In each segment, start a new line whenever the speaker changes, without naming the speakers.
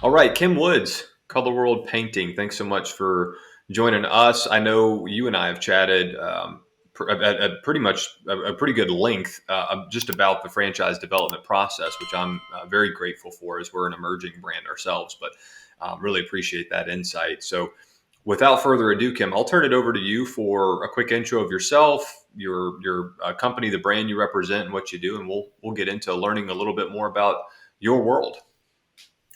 All right, Kim Woods, Color World Painting. Thanks so much for joining us. I know you and I have chatted at pretty much a pretty good length just about the franchise development process, which I'm very grateful for as we're an emerging brand ourselves, but really appreciate that insight. So without further ado, Kim, I'll turn it over to you for a quick intro of yourself, your company, the brand you represent, and what you do, and we'll get into learning a little bit more about your world.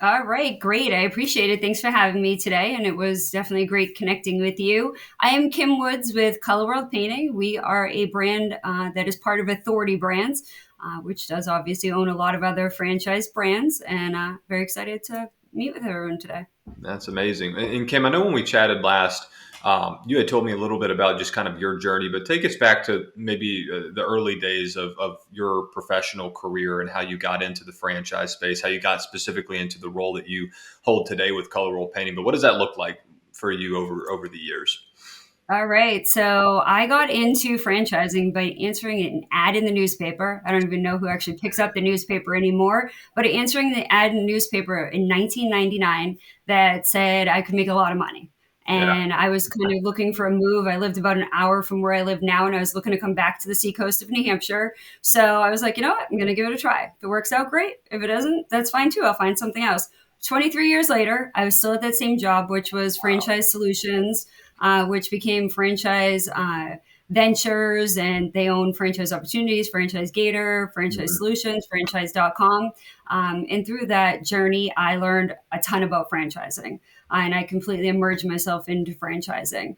All right, great. I appreciate it. Thanks for having me today. And it was definitely great connecting with you. I am Kim Woods with Color World Painting. We are a brand that is part of Authority Brands, which does obviously own a lot of other franchise brands. And very excited to meet with everyone today.
That's amazing. And Kim, I know when we chatted last, you had told me a little bit about just kind of your journey, but take us back to maybe the early days of your professional career and how you got into the franchise space, how you got specifically into the role that you hold today with Color Roll Painting. But what does that look like for you over the years?
All right. So I got into franchising by answering an ad in the newspaper. I don't even know who actually picks up the newspaper anymore, but answering the ad in the newspaper in 1999 that said I could make a lot of money.
Yeah.
And I was kind of looking for a move. I lived about an hour from where I live now, and I was looking to come back to the seacoast of New Hampshire. So I was like, you know what? I'm going to give it a try. If it works out, great. If it doesn't, that's fine too. I'll find something else. 23 years later, I was still at that same job, which was
Wow.
franchise solutions, which became franchise ventures, and they own franchise opportunities, franchise gator, franchise
Mhm.
solutions, franchise.com. And through that journey, I learned a ton about franchising, and I completely immersed myself into franchising.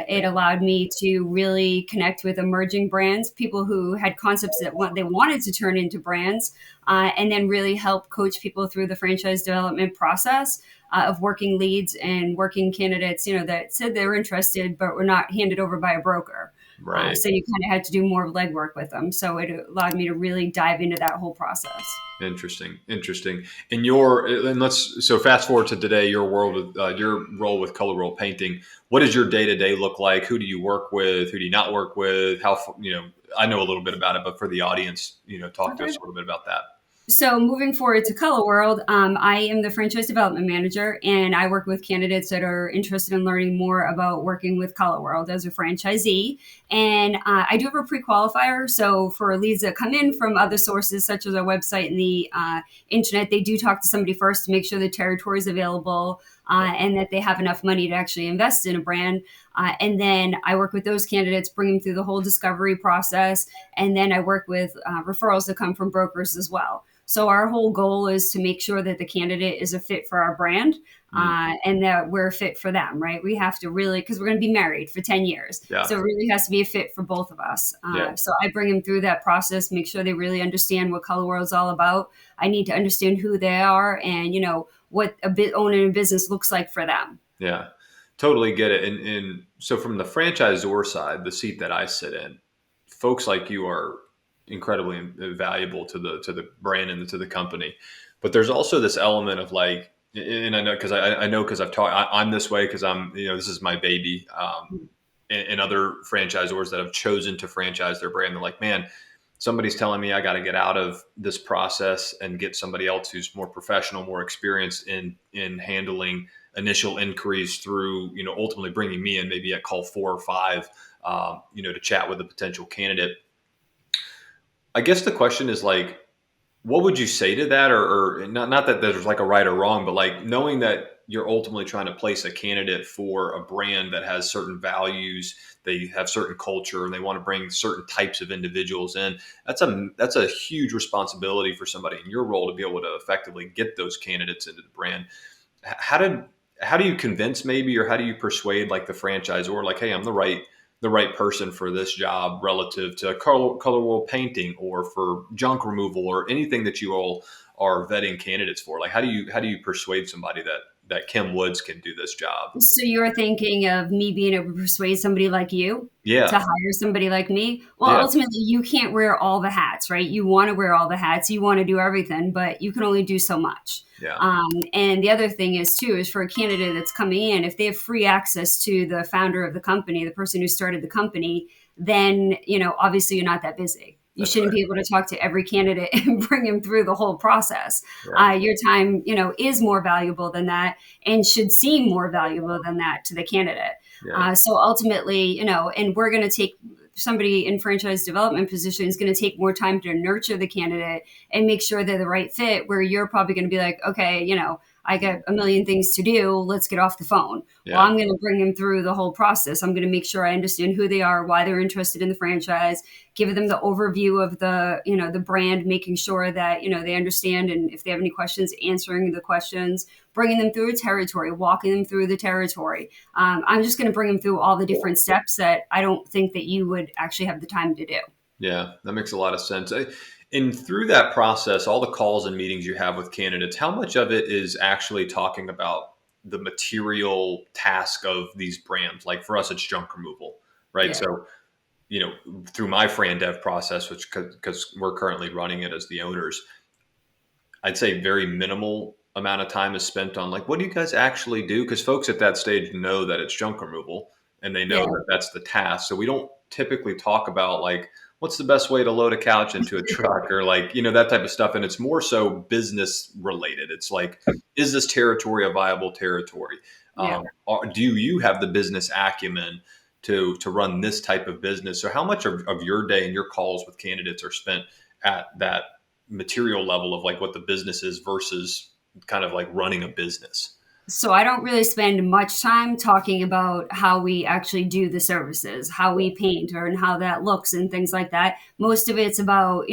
It allowed me to really connect with emerging brands, people who had concepts that they wanted to turn into brands, and then really help coach people through the franchise development process of working leads and working candidates, that said they were interested but were not handed over by a broker.
Right.
So you kind of had to do more legwork with them. So it allowed me to really dive into that whole process.
Interesting, interesting. And let's so fast forward to today. Your role with Color World Painting. What does your day to day look like? Who do you work with? Who do you not work with? I know a little bit about it, but for the audience, talk to
Okay.
us a little bit about that.
So moving forward to Color World, I am the franchise development manager, and I work with candidates that are interested in learning more about working with Color World as a franchisee. And I do have a pre-qualifier, so for leads that come in from other sources such as our website and the internet, they do talk to somebody first to make sure the territory is available. And that they have enough money to actually invest in a brand. And then I work with those candidates, bring them through the whole discovery process. And then I work with referrals that come from brokers as well. So our whole goal is to make sure that the candidate is a fit for our brand,
Mm,
and that we're a fit for them, right? We have to really, because we're going to be married for 10 years.
yeah,
So it really has to be a fit for both of us.
yeah.
So I bring them through that process, make sure they really understand what Color World is all about. I need to understand who they are and, what a bit owning a business looks like for them.
Yeah, totally get it. And so from the franchisor side, the seat that I sit in, folks like you are incredibly valuable to the brand and to the company. But there's also this element of like, and I know because I've talked, I'm this way because this is my baby. And other franchisors that have chosen to franchise their brand, they're like, man, somebody's telling me I got to get out of this process and get somebody else who's more professional, more experienced in handling initial inquiries through, ultimately bringing me in maybe at call 4 or 5, to chat with a potential candidate. I guess the question is like, what would you say to that? Or not that there's like a right or wrong, but like knowing that you're ultimately trying to place a candidate for a brand that has certain values, they have certain culture, and they want to bring certain types of individuals in. That's a huge responsibility for somebody in your role to be able to effectively get those candidates into the brand. How did how do you convince maybe, or how do you persuade like the franchisor, like, hey, I'm the right person for this job relative to color world painting or for junk removal or anything that you all are vetting candidates for? Like, how do you persuade somebody that Kim Woods can do this job?
So you're thinking of me being able to persuade somebody like you to
Yeah,
hire somebody like me? Well,
yeah,
ultimately, you can't wear all the hats, right? You want to wear all the hats, you want to do everything, but you can only do so much.
yeah,
And the other thing is too is for a candidate that's coming in, if they have free access to the founder of the company, the person who started the company, then obviously you're not that busy. You
That's
shouldn't
right.
be able to talk to every candidate and bring him through the whole process.
Yeah.
Your time, is more valuable than that and should seem more valuable than that to the candidate.
Yeah.
So ultimately, and we're going to take somebody in franchise development position is going to take more time to nurture the candidate and make sure they're the right fit, where you're probably going to be like, okay, I got a million things to do. Let's get off the phone. Well,
Yeah.
I'm going to bring them through the whole process. I'm going to make sure I understand who they are, why they're interested in the franchise, give them the overview of the brand, making sure that, they understand. And if they have any questions, answering the questions, bringing them through a territory, walking them through the territory. I'm just going to bring them through all the different steps that I don't think that you would actually have the time to do.
Yeah, that makes a lot of sense. And through that process, all the calls and meetings you have with candidates, how much of it is actually talking about the material task of these brands? Like for us, it's junk removal, right?
Yeah.
So, through my Fran Dev process, which because we're currently running it as the owners, I'd say very minimal amount of time is spent on like, what do you guys actually do? Because folks at that stage know that it's junk removal and they know
Yeah.
that that's the task. So we don't typically talk about like, what's the best way to load a couch into a truck or like, that type of stuff. And it's more so business related. It's like, is this territory a viable territory?
Yeah.
Do you have the business acumen to run this type of business? So how much of your day and your calls with candidates are spent at that material level of like what the business is versus kind of like running a business?
So I don't really spend much time talking about how we actually do the services, how we paint or and how that looks and things like that. Most of it's about,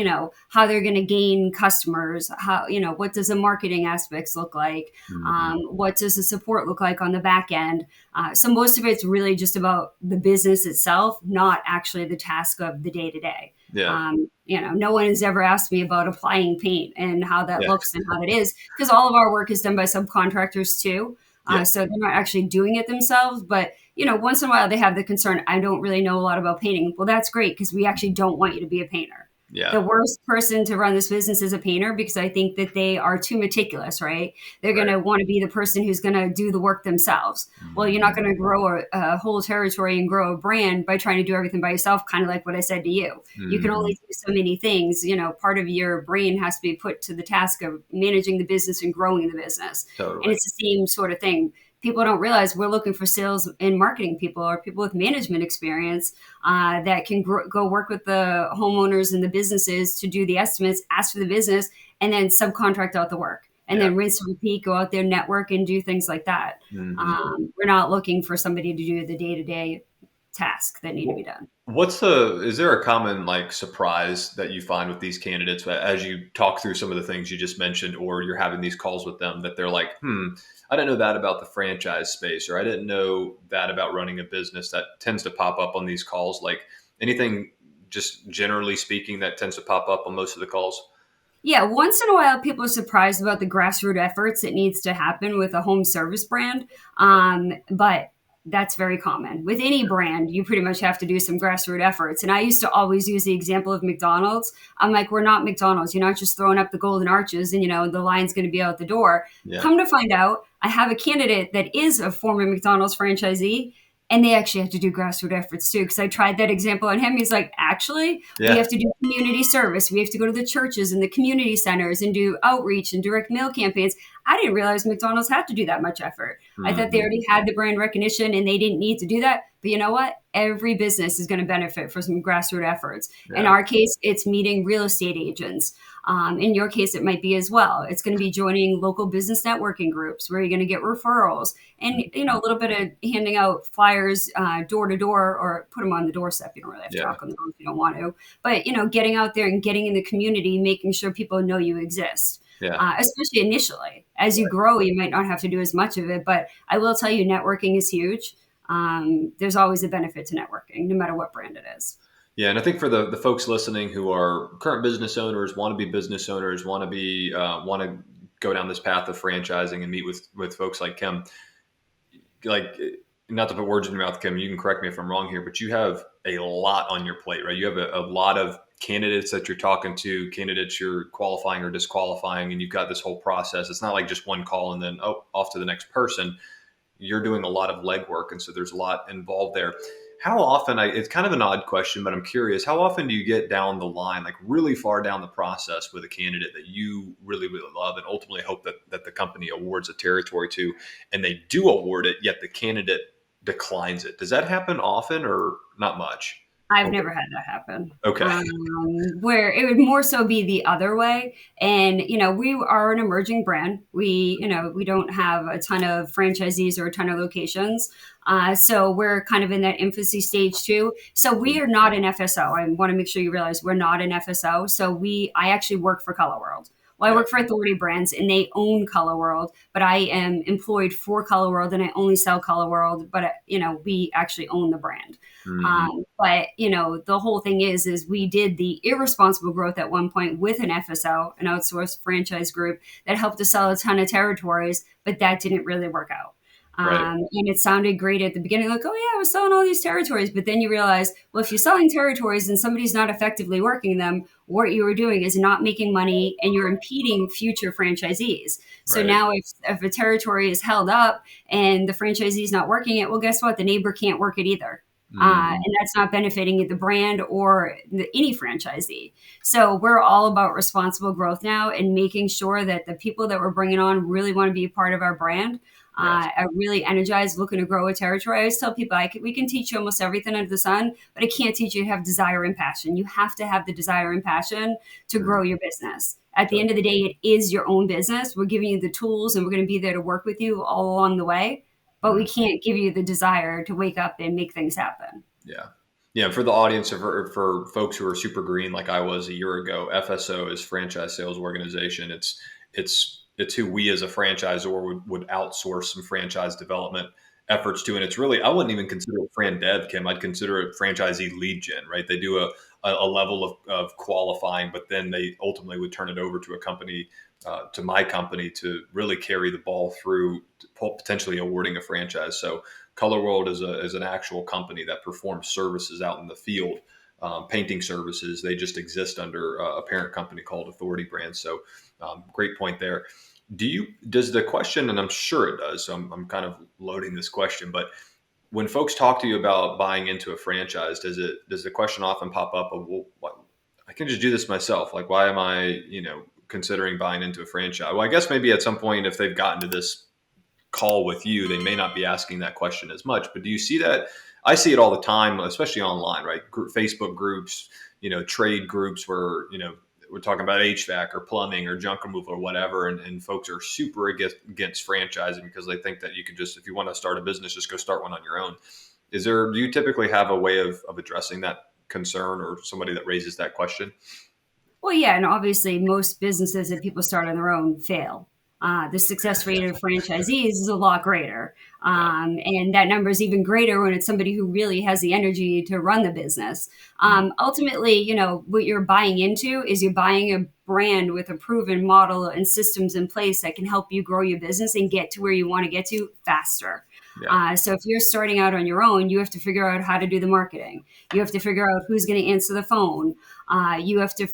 how they're going to gain customers, how, what does the marketing aspects look like?
Hmm.
What does the support look like on the back end? So most of it's really just about the business itself, not actually the task of the day to day.
Yeah.
No one has ever asked me about applying paint and how that
Yeah.
looks and how that is, because all of our work is done by subcontractors too.
Yeah.
So they're not actually doing it themselves. But, once in a while they have the concern, I don't really know a lot about painting. Well, that's great because we actually don't want you to be a painter. The
Yeah.
worst person to run this business is a painter because I think that they are too meticulous, right? They're going
Right.
to want to be the person who's going to do the work themselves. Well, you're not
Mhm.
going to grow a whole territory and grow a brand by trying to do everything by yourself, kind of like what I said to you. You can only
Mhm.
do so many things. Part of your brain has to be put to the task of managing the business and growing the business. And
Totally.
it's the same sort of thing. People don't realize we're looking for sales and marketing people or people with management experience that can go work with the homeowners and the businesses to do the estimates, ask for the business, and then subcontract out the work. And
Yeah.
then rinse and repeat, go out there, network, and do things like that.
Hmm.
We're not looking for somebody to do the day to day tasks that need to be done.
Is there a common like surprise that you find with these candidates as you talk through some of the things you just mentioned, or you're having these calls with them that they're like, I didn't know that about the franchise space, or I didn't know that about running a business? That tends to pop up on these calls. Like anything, just generally speaking, that tends to pop up on most of the calls.
Yeah, once in a while, people are surprised about the grassroots efforts that needs to happen with a home service brand. But that's very common. With any brand, you pretty much have to do some grassroots efforts. And I used to always use the example of McDonald's. I'm like, we're not McDonald's. You're not just throwing up the golden arches and, the line's going to be out the door.
Yeah.
Come to find out, I have a candidate that is a former McDonald's franchisee. And they actually have to do grassroots efforts too. Because I tried that example on him. He's like, actually, we
Yeah.
have to do community service. We have to go to the churches and the community centers and do outreach and direct mail campaigns. I didn't realize McDonald's had to do that much effort. I thought they
Hmm.
already had the brand recognition and they didn't need to do that. But you know what? Every business is going to benefit from some grassroots efforts. In
Yeah.
our case, it's meeting real estate agents. In your case, it might be as well. It's going to be joining local business networking groups where you're going to get referrals and a little bit of handing out flyers door to door, or put them on the doorstep. You don't really have to
Yeah.
knock on the door if you don't want to, but getting out there and getting in the community, making sure people know you exist.
Yeah.
Especially initially, as you grow, you might not have to do as much of it, but I will tell you, networking is huge. There's always a benefit to networking, no matter what brand it is.
Yeah, and I think for the folks listening who are current business owners, want to be business owners, want to go down this path of franchising and meet with folks like Kim, like not to put words in your mouth, Kim, you can correct me if I'm wrong here, but you have a lot on your plate, right? You have a lot of candidates that you're talking to, candidates you're qualifying or disqualifying, and you've got this whole process. It's not like just one call and then off to the next person. You're doing a lot of legwork, and so there's a lot involved there. how often, it's kind of an odd question, but I'm curious, how often do you get down the line, like really far down the process with a candidate that you really, really love and ultimately hope that the company awards a territory to, and they do award it, yet the candidate declines it? Does that happen often or not much?
I've
Okay.
never had that happen.
Okay.
Where it would more so be the other way. And, we are an emerging brand. We don't have a ton of franchisees or a ton of locations. So we're kind of in that infancy stage too. So we are not an FSO. I want to make sure you realize we're not an FSO. I actually work for Color World. Well, I
Yeah.
work for Authority Brands and they own Color World, but I am employed for Color World and I only sell Color World, but we actually own the brand.
Hmm.
But the whole thing is we did the irresponsible growth at one point with an FSO, an outsourced franchise group that helped us sell a ton of territories, but that didn't really work out.
Right.
And it sounded great at the beginning, like, oh yeah, I was selling all these territories. But then you realize, well, if you're selling territories and somebody's not effectively working them, what you are doing is not making money and you're impeding future franchisees. So
Right.
now if a territory is held up and the franchisee is not working it, well, guess what? The neighbor can't work it either.
Hmm.
And that's not benefiting the brand or any franchisee. So we're all about responsible growth now and making sure that the people that we're bringing on really want to be a part of our brand.
Yes.
Are really energized, looking to grow a territory. I always tell people, we can teach you almost everything under the sun, but I can't teach you to have desire and passion. You have to have the desire and passion to
Hmm.
grow your business. At the end of the day, it is your own business. We're giving you the tools and we're going to be there to work with you all along the way, but we can't give you the desire to wake up and make things happen.
Yeah. Yeah. For the audience, or for folks who are super green like I was a year ago, FSO is Franchise Sales Organization. It's who we as a franchisor would outsource some franchise development efforts to. And it's really, I wouldn't even consider it fran dev, Kim. I'd consider it franchisee lead gen, right? They do a level of qualifying, but then they ultimately would turn it over to a company, to my company, to really carry the ball through to potentially awarding a franchise. So Color World is an actual company that performs services out in the field, painting services. They just exist under a parent company called Authority Brands. So, great point there. Does the question, and I'm sure it does, so I'm kind of loading this question, but when folks talk to you about buying into a franchise, does the question often pop up of, well, what, I can just do this myself. Like, why am I, considering buying into a franchise? Well, I guess maybe at some point, if they've gotten to this call with you, they may not be asking that question as much. But do you see that? I see it all the time, especially online, right? Facebook groups, trade groups where, we're talking about HVAC or plumbing or junk removal or whatever. And folks are super against franchising because they think that you can just, if you want to start a business, just go start one on your own. Do you typically have a way of addressing that concern or somebody that raises that question?
Well, yeah, and obviously, most businesses that people start on their own fail. The success rate of franchisees is a lot greater.
Yeah.
And that number is even greater when it's somebody who really has the energy to run the business.
Mm.
Ultimately, what you're buying into is you're buying a brand with a proven model and systems in place that can help you grow your business and get to where you want to get to faster.
Yeah.
So if you're starting out on your own, you have to figure out how to do the marketing. You have to figure out who's going to answer the phone. You have to,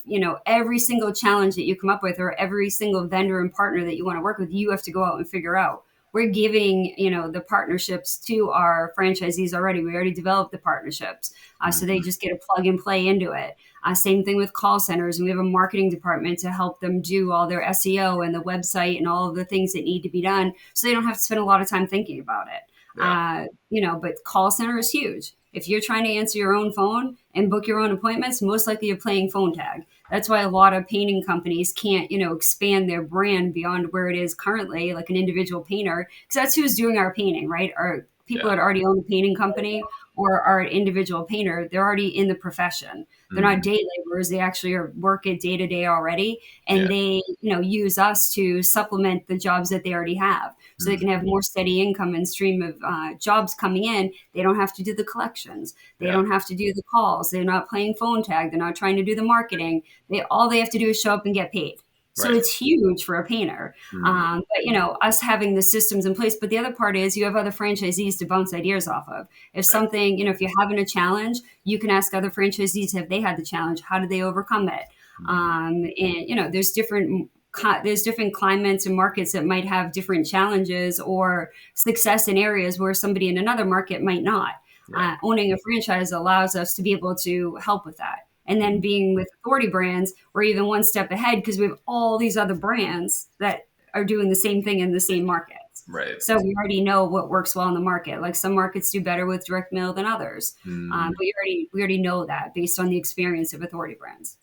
every single challenge that you come up with or every single vendor and partner that you want to work with, you have to go out and figure out. We're giving, the partnerships to our franchisees already. We already developed the partnerships. So they
Mhm.
just get a plug and play into it. Same thing with call centers. And we have a marketing department to help them do all their SEO and the website and all of the things that need to be done. So they don't have to spend a lot of time thinking about it.
Yeah.
But call center is huge. If you're trying to answer your own phone and book your own appointments, most likely you're playing phone tag. That's why a lot of painting companies can't, expand their brand beyond where it is currently, like an individual painter, because that's who's doing our painting, right? Are people
Yeah.
that already own a painting company or are an individual painter, they're already in the profession. They're not
Mhm.
day laborers. They actually work it day to day already.
Yeah.
And they, use us to supplement the jobs that they already have. So they can have
Mhm.
more steady income and stream of jobs coming in. They don't have to do the collections. They
Yeah.
don't have to do the calls. They're not playing phone tag. They're not trying to do the marketing. All they have to do is show up and get paid. So
Right.
it's huge for a painter.
Mhm.
But us having the systems in place. But the other part is you have other franchisees to bounce ideas off of. If
Right.
something, if you're having a challenge, you can ask other franchisees, have they had the challenge? How did they overcome it?
Mhm.
And there's different climates and markets that might have different challenges or success in areas where somebody in another market might not.
Yeah.
Owning a franchise allows us to be able to help with that. And then being with authority brands, we're even one step ahead because we have all these other brands that are doing the same thing in the same markets.
Right.
So we already know what works well in the market. Like some markets do better with direct mail than others,
Mm.
but we already know that based on the experience of authority brands.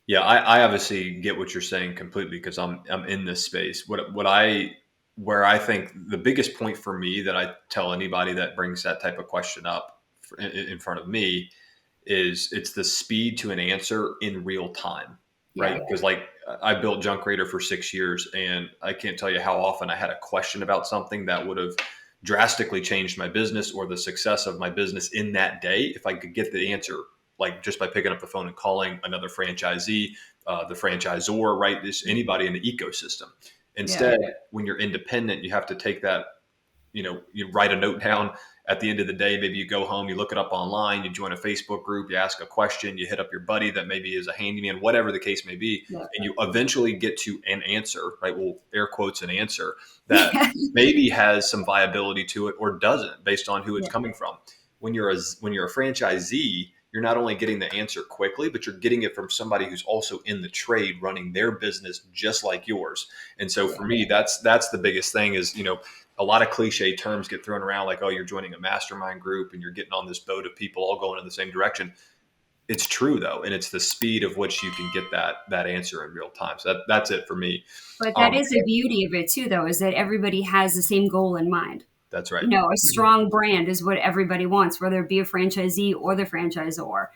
Yeah, I obviously get what you're saying completely because I'm in this space. What I where I think the biggest point for me that I tell anybody that brings that type of question up in front of me is it's the speed to an answer in real time, right?
Yeah,
Because like I built Junk Raider for 6 years, and I can't tell you how often I had a question about something that would have drastically changed my business or the success of my business in that day if I could get the answer, like just by picking up the phone and calling another franchisee, the franchisor, right? This anybody in the ecosystem.
yeah,
Instead, when you're independent, you have to take that, you write a note down at the end of the day. Maybe you go home, you look it up online, you join a Facebook group, you ask a question, you hit up your buddy that maybe is a handyman, whatever the case may be,
yeah,
and you eventually get to an answer, right? Well, air quotes, an answer that
yeah,
maybe has some viability to it or doesn't based on who it's
yeah,
coming from. When you're a franchisee, you're not only getting the answer quickly, but you're getting it from somebody who's also in the trade running their business just like yours. And so
yeah.
for me, that's the biggest thing is, a lot of cliche terms get thrown around like, oh, you're joining a mastermind group and you're getting on this boat of people all going in the same direction. It's true though, and it's the speed of which you can get that answer in real time. So that's it for me.
But that
Um,
is the beauty of it too, though, is that everybody has the same goal in mind.
that's right.
A strong brand is what everybody wants, whether it be a franchisee or the franchisor.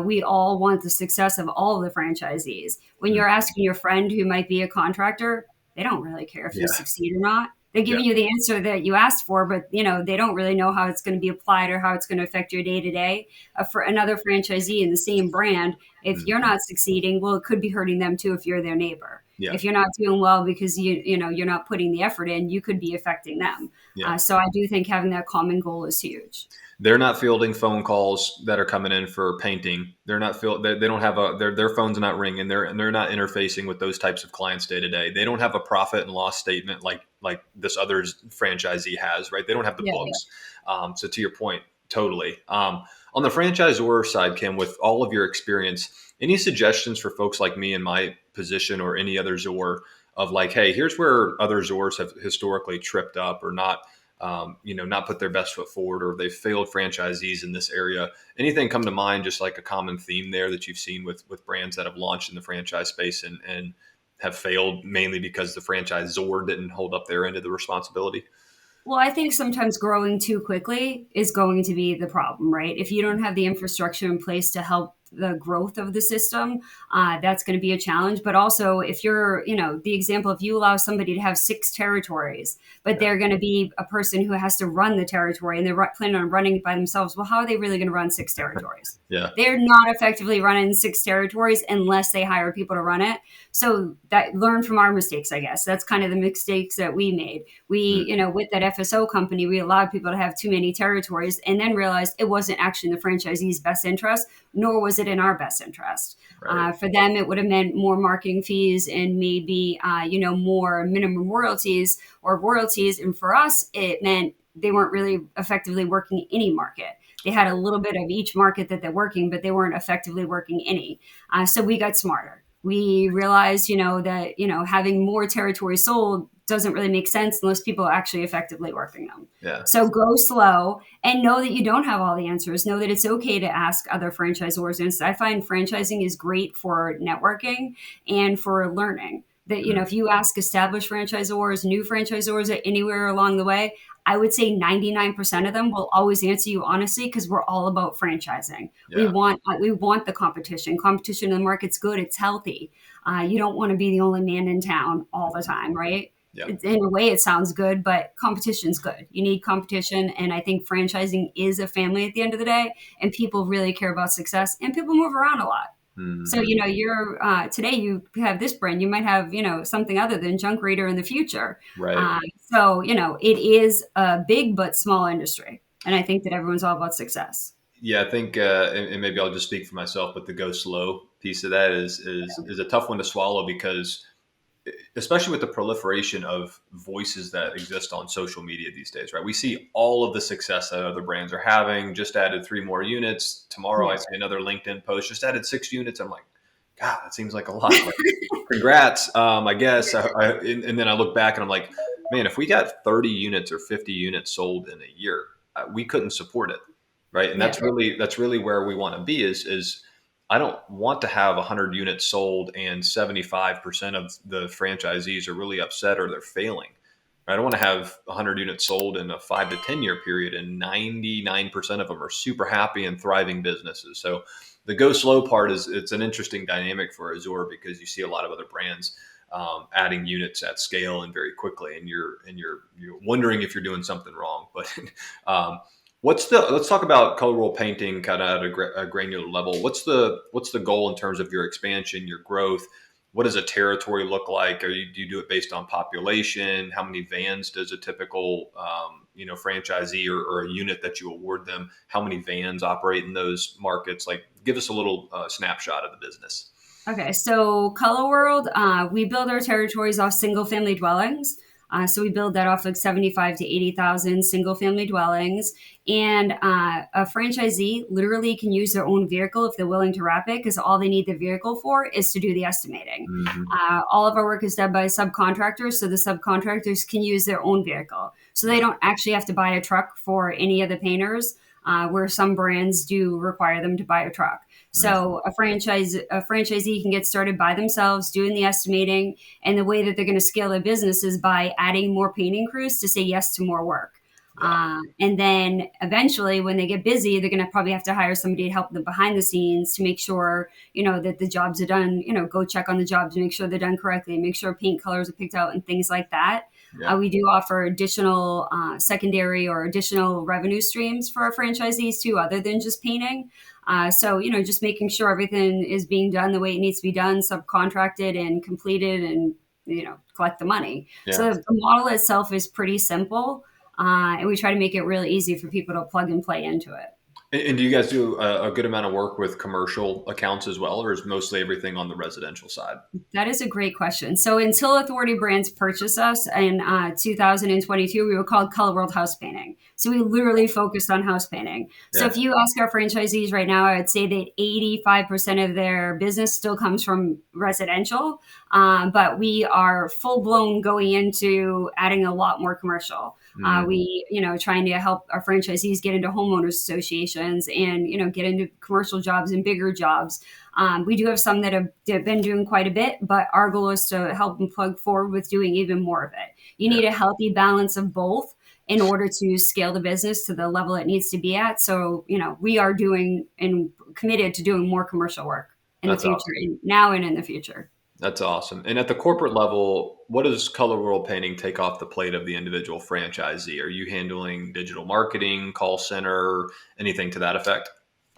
We all want the success of all the franchisees. When
Mm.
you're asking your friend who might be a contractor, they don't really care if you
Yeah,
succeed or not. They're
yeah,
giving you the answer that you asked for, but they don't really know how it's going to be applied or how it's going to affect your day to day. For another franchisee in the same brand, if you're
mhm,
not succeeding, well, it could be hurting them too if you're their neighbor.
yeah,
If you're not doing well because you're not putting the effort in, you could be affecting them.
yeah.
So I do think having that common goal is huge.
They're not fielding phone calls that are coming in for painting. They're not they don't have their phone's not ringing. They're not interfacing with those types of clients day to day. They don't have a profit and loss statement like this other franchisee has, right? They don't have the
Yeah, yeah.
books. So to your point, totally. On the franchisor side, Kim, with all of your experience, any suggestions for folks like me in my position or any other Zor of like, hey, here's where other Zors have historically tripped up or not, not put their best foot forward, or they've failed franchisees in this area. Anything come to mind, just like a common theme there that you've seen with brands that have launched in the franchise space and have failed mainly because the franchisor didn't hold up their end of the responsibility?
Well, I think sometimes growing too quickly is going to be the problem, right? If you don't have the infrastructure in place to help the growth of the system, that's going to be a challenge. But also, if you're, the example, if you allow somebody to have 6 territories, but
Yeah,
they're going to be a person who has to run the territory and they're planning on running it by themselves, well, how are they really going to run 6 territories?
yeah,
They're not effectively running 6 territories unless they hire people to run it. So that learn from our mistakes, I guess. That's kind of the mistakes that we made. We,
mm,
with that FSO company, we allowed people to have too many territories and then realized it wasn't actually in the franchisee's best interest, nor was it in our best interest.
right,
For them, it would have meant more marketing fees and maybe, more minimum royalties or royalties. And for us, it meant they weren't really effectively working any market. They had a little bit of each market that they're working, but they weren't effectively working any. So we got smarter. We realized, that, having more territory sold doesn't really make sense unless people are actually effectively working them.
yeah,
So go slow and know that you don't have all the answers. Know that it's okay to ask other franchisors. And I find franchising is great for networking and for learning. That,
mm,
if you ask established franchisors, new franchisors anywhere along the way, I would say 99% of them will always answer you honestly because we're all about franchising. We
yeah,
want the competition. Competition in the market's good. It's healthy. You don't want to be the only man in town all the time, right?
yeah.
In a way, it sounds good, but competition's good. You need competition, and I think franchising is a family at the end of the day. And people really care about success, and people move around a lot. So,
Hmm.
you're today you have this brand, you might have something other than Junk Reader in the future.
Right.
So, it is a big but small industry, and I think that everyone's all about success.
Yeah, I think, and maybe I'll just speak for myself, but the go slow piece of that is a tough one to swallow because especially with the proliferation of voices that exist on social media these days, right? We see all of the success that other brands are having. Just added 3 more units. Tomorrow, I
Yeah.
see another LinkedIn post. Just added 6 units. I'm like, God, that seems like a lot. Like, congrats, I guess. And then I look back and I'm like, man, if we got 30 units or 50 units sold in a year, we couldn't support it, right? And
Yeah.
that's really where we want to be. Is I don't want to have 100 units sold and 75% of the franchisees are really upset or they're failing. I don't want to have 100 units sold in a 5 to 10 year period and 99% of them are super happy and thriving businesses. So the go slow part is it's an interesting dynamic for Azure because you see a lot of other brands adding units at scale and very quickly, and you're wondering if you're doing something wrong. But let's talk about color roll painting kind of at a granular level. What's the goal in terms of your expansion, your growth? What does a territory look like? Do you do it based on population? How many vans does a typical franchisee or a unit that you award them? How many vans operate in those markets? Like, give us a little snapshot of the business.
Okay, so Color World, we build our territories off single family dwellings. So we build that off like 75 to 80,000 single family dwellings. And a franchisee literally can use their own vehicle if they're willing to wrap it, because all they need the vehicle for is to do the estimating.
Hmm.
All of our work is done by subcontractors, so the subcontractors can use their own vehicle. So they
Yeah.
don't actually have to buy a truck for any of the painters, where some brands do require them to buy a truck.
Hmm.
So a franchisee can get started by themselves doing the estimating, and the way that they're going to scale their business is by adding more painting crews to say yes to more work.
Yeah.
And then eventually, when they get busy, they're going to probably have to hire somebody to help them behind the scenes to make sure, that the jobs are done. Go check on the jobs, make sure they're done correctly, make sure paint colors are picked out, and things like that.
Yeah.
We do offer additional secondary or additional revenue streams for our franchisees too, other than just painting. So, just making sure everything is being done the way it needs to be done, subcontracted and completed, and, collect the money.
Yeah.
So the model itself is pretty simple. And we try to make it really easy for people to plug and play into it.
And do you guys do a good amount of work with commercial accounts as well, or is mostly everything on the residential side?
That is a great question. So until Authority Brands purchased us in 2022, we were called Color World House Painting. So we literally focused on house painting. So
Yeah.
if you ask our franchisees right now, I would say that 85% of their business still comes from residential, but we are full blown going into adding a lot more commercial.
Mm.
Trying to help our franchisees get into homeowners associations and, get into commercial jobs and bigger jobs. We do have some that have been doing quite a bit, but our goal is to help them plug forward with doing even more of it. You
Yeah.
need a healthy balance of both in order to scale the business to the level it needs to be at. So, we are doing and committed to doing more commercial work in the
That's
future,
awesome.
now and in the future.
That's awesome. And at the corporate level, what does Color World Painting take off the plate of the individual franchisee? Are you handling digital marketing, call center, anything to that effect?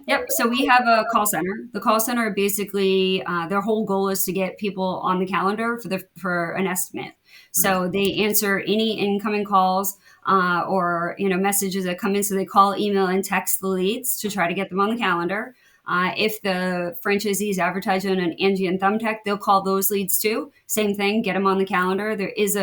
Yep. So we have a call center. The call center basically, their whole goal is to get people on the calendar for an estimate.
Mm.
So they answer any incoming calls, or messages that come in. So they call, email, and text the leads to try to get them on the calendar. If the franchisees advertise on an Angie and Thumbtack, they'll call those leads too. Same thing, get them on the calendar. There is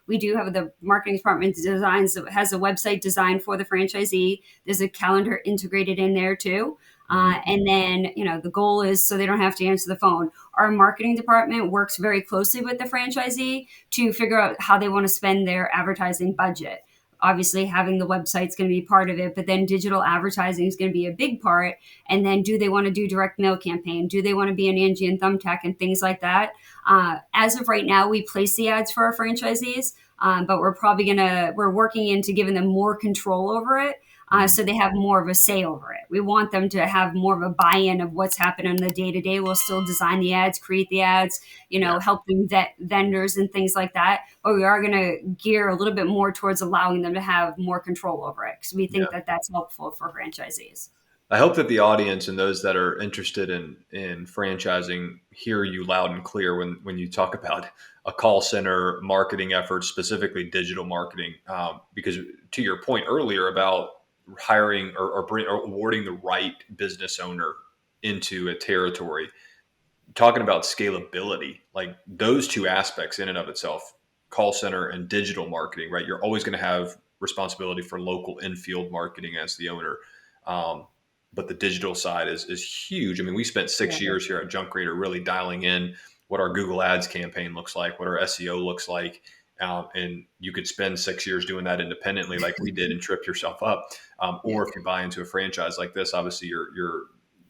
we do have the marketing department designs has a website designed for the franchisee. There's a calendar integrated in there too.
Mm.
And then, the goal is so they don't have to answer the phone. Our marketing department works very closely with the franchisee to figure out how they want to spend their advertising budget. Obviously, having the website is going to be part of it, but then digital advertising is going to be a big part. And then, do they want to do direct mail campaign? Do they want to be an Angie and Thumbtack and things like that? As of right now, we place the ads for our franchisees, but we're working into giving them more control over it,
Mm.
so they have more of a say over it. We want them to have more of a buy-in of what's happening in the day-to-day. We'll still design the ads, create the ads,
Yeah.
help them vet vendors and things like that. But we are going to gear a little bit more towards allowing them to have more control over it, because we
Yeah.
think that that's helpful for franchisees.
I hope that the audience and those that are interested in franchising hear you loud and clear when you talk about a call center marketing efforts, specifically digital marketing. Because to your point earlier about hiring or awarding the right business owner into a territory, talking about scalability, like those two aspects in and of itself, call center and digital marketing, right? You're always going to have responsibility for local in-field marketing as the owner. Um, but the digital side is huge. I mean, we spent
Yeah.
6 years here at Junk Reader really dialing in what our Google Ads campaign looks like, what our SEO looks like. And you could spend 6 years doing that independently, like we did, and trip yourself up.
Yeah.
Or if you buy into a franchise like this, obviously you're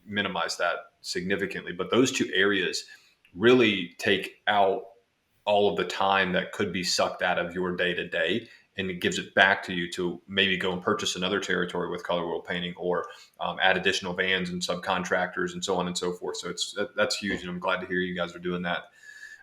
minimize that significantly. But those two areas really take out all of the time that could be sucked out of your day to day, and it gives it back to you to maybe go and purchase another territory with Color World Painting, or add additional vans and subcontractors and so on and so forth. So that's huge, and I'm glad to hear you guys are doing that.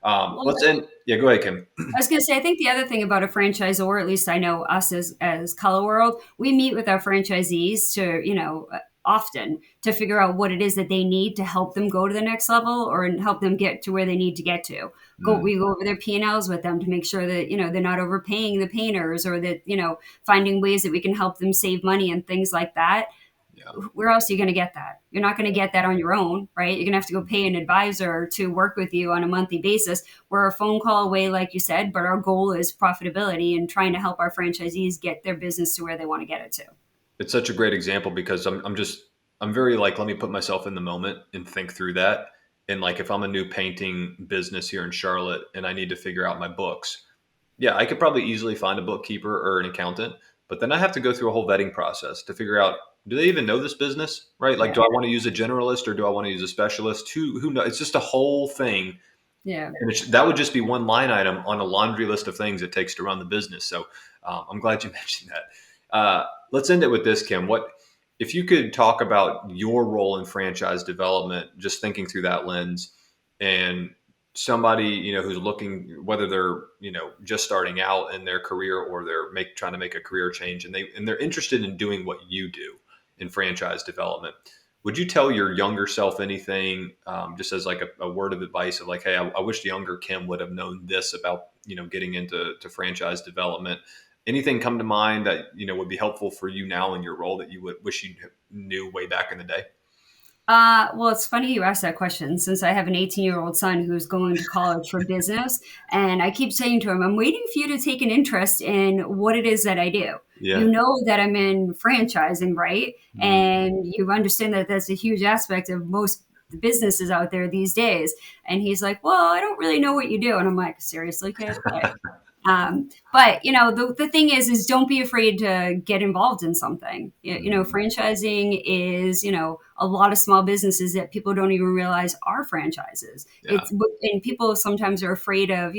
Well,
Let's end. Yeah, go ahead, Kim.
I was going to say, I think the other thing about a franchise, or at least I know us as Color World, we meet with our franchisees to, often to figure out what it is that they need to help them go to the next level or help them get to where they need to get to.
Mm,
We go over their P&Ls with them to make sure that, they're not overpaying the painters, or that, finding ways that we can help them save money and things like that.
yeah.
Where else are you going to get that? You're not going to get that on your own, right? You're going to have to go pay an advisor to work with you on a monthly basis. We're a phone call away, like you said, but our goal is profitability and trying to help our franchisees get their business to where they want to get it to.
It's such a great example because I'm very like, let me put myself in the moment and think through that. And like, if I'm a new painting business here in Charlotte and I need to figure out my books, yeah, I could probably easily find a bookkeeper or an accountant, but then I have to go through a whole vetting process to figure out, do they even know this business, right? Like,
Yeah.
do I want to use a generalist or do I want to use a specialist? Who knows? It's just a whole thing.
Yeah.
And that would just be one line item on a laundry list of things it takes to run the business. So I'm glad you mentioned that. Let's end it with this, Kim. What if you could talk about your role in franchise development, just thinking through that lens, and somebody who's looking, whether they're just starting out in their career or they're trying to make a career change, and they're interested in doing what you do in franchise development. Would you tell your younger self anything, just as like a word of advice of like, hey, I wish the younger Kim would have known this about getting into franchise development? Anything come to mind that would be helpful for you now in your role that you would wish you knew way back in the day?
Well, it's funny you asked that question, since I have an 18-year-old son who's going to college for business. And I keep saying to him, I'm waiting for you to take an interest in what it is that I do.
Yeah.
You know that I'm in franchising, right?
Mm.
And you understand that that's a huge aspect of most businesses out there these days. And he's like, well, I don't really know what you do. And I'm like, seriously, kid? Like, but the thing is don't be afraid to get involved in something. Franchising is, a lot of small businesses that people don't even realize are franchises.
Yeah.
And people sometimes are afraid of,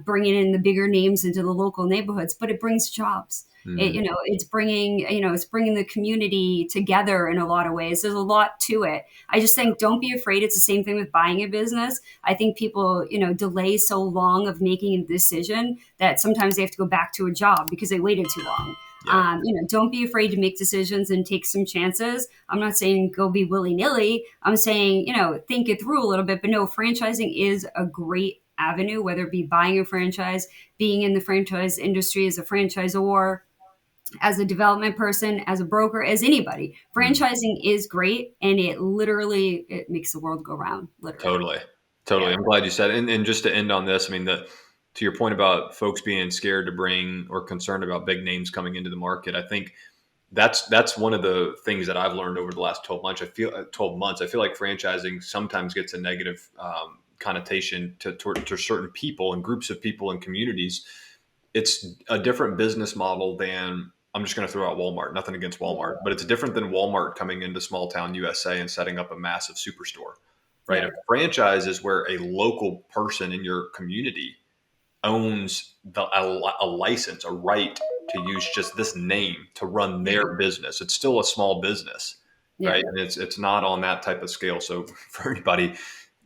bringing in the bigger names into the local neighborhoods, but it brings jobs.
Mm.
It's bringing the community together in a lot of ways. There's a lot to it. I just think don't be afraid. It's the same thing with buying a business. I think people, delay so long of making a decision that sometimes they have to go back to a job because they waited too long.
Yeah.
Don't be afraid to make decisions and take some chances. I'm not saying go be willy nilly. I'm saying, think it through a little bit. But no, franchising is a great avenue, whether it be buying a franchise, being in the franchise industry as a franchisor, as a development person, as a broker, as anybody.
Mm.
Franchising is great, and it makes the world go round, literally.
Totally.
Yeah.
Totally. I'm glad you said it. And just to end on this, I mean, to your point about folks being scared to bring or concerned about big names coming into the market, I think that's one of the things that I've learned over the last 12 months. 12 months. I feel like franchising sometimes gets a negative connotation to certain people and groups of people and communities. It's a different business model than, I'm just going to throw out Walmart. Nothing against Walmart, but it's different than Walmart coming into small town USA and setting up a massive superstore, right?
Yeah.
A franchise is where a local person in your community owns a license, a right to use just this name to run their business. It's still a small business,
Yeah.
right? And it's not on that type of scale. So for anybody,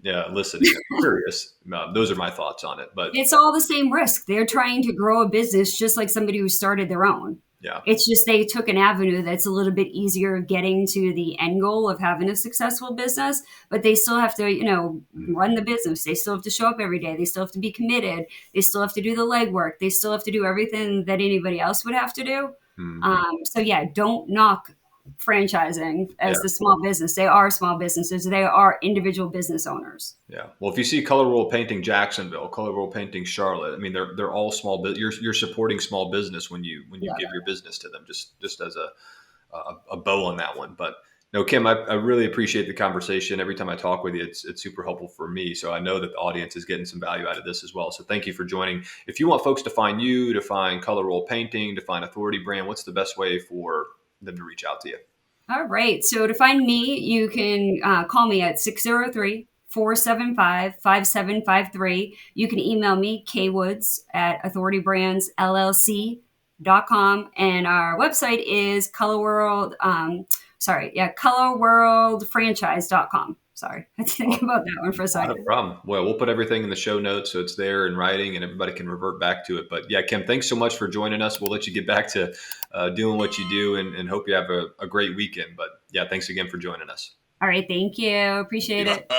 yeah, listening, I'm curious. Those are my thoughts on it. But
It's all the same risk. They're trying to grow a business just like somebody who started their own.
yeah,
It's just they took an avenue that's a little bit easier getting to the end goal of having a successful business, but they still have to,
mm,
run the business. They still have to show up every day. They still have to be committed. They still have to do the legwork. They still have to do everything that anybody else would have to do.
mm,
So yeah, don't knock franchising
Yeah.
as the small business. They are small businesses. They are individual business owners.
Yeah. Well, if you see Color World Painting Jacksonville, Color World Painting Charlotte, I mean, they're all small. You're supporting small business when you
Yeah.
give your business to them. Just as a bow on that one. But no, Kim, I really appreciate the conversation. Every time I talk with you, it's super helpful for me. So I know that the audience is getting some value out of this as well. So thank you for joining. If you want folks to find you, to find Color Roll Painting, to find Authority Brand, what's the best way for them to reach out to you?
All right. So to find me, you can call me at 603-475-5753. You can email me, kwoods at authoritybrandsllc.com. And our website is colorworldfranchise.com. Sorry, I had to think about that one for a
Not a
second.
problem. Well, we'll put everything in the show notes so it's there in writing and everybody can revert back to it. But yeah, Kim, thanks so much for joining us. We'll let you get back to doing what you do and hope you have a great weekend. But yeah, thanks again for joining us.
All right. Thank you.
Thank
Appreciate
you.
it.